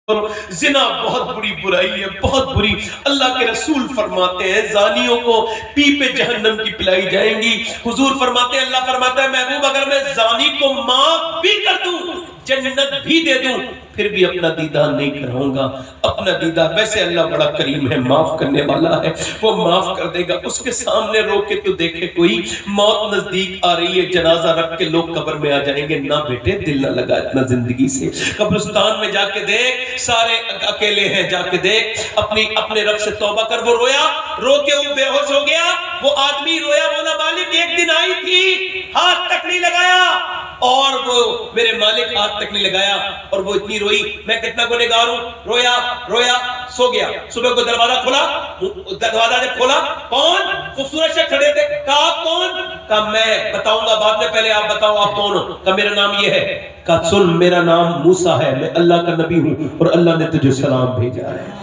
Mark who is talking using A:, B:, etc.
A: ज़िना बहुत बुरी बुराई है, बहुत बुरी। अल्लाह के रसूल फरमाते हैं ज़ानियों को पी पे जहन्नम की पिलाई जाएंगी। हुजूर फरमाते हैं, अल्लाह फरमाता है महबूब अगर मैं ज़ानी को माफ भी कर दूं, जन्नत भी दे दूं, फिर भी अपना दीदार नहीं कराऊंगा। अपना दीदार, वैसे अल्लाह बड़ा करीम है, माफ करने वाला है, वो माफ कर देगा। उसके सामने रो के तो देखे कोई मौत नजदीक आ रही है, जनाजा रख के लोग कब्र में आ जाएंगे, ना बेटे दिल ना लगा इतना जिंदगी से। कब्रिस्तान में जाके देख, सारे अकेले हैं, जाके देख, अपने रब से तौबा कर। वो रोया, रो के वो बेहोश हो गया। वो आदमी रोया, बोला मालिक एक दिन आई थी, हाथ तक नहीं लगाया, और वो मेरे मालिक हाथ तक नहीं लगाया, और वो इतनी रोई, मैं कितना गुनहगार हूं। रोया रोया सो गया। सुबह को दरवाजा खोला, दरवाजा जब खोला, कौन? खूबसूरत से खड़े थे। कहा कौन? कहा मैं बताऊंगा बाद में, पहले आप बताओ आप कौन हो। कहा मेरा नाम ये है। कहा सुन, मेरा नाम मूसा है, मैं अल्लाह का नबी हूं और अल्लाह ने तुझे सलाम भेजा है।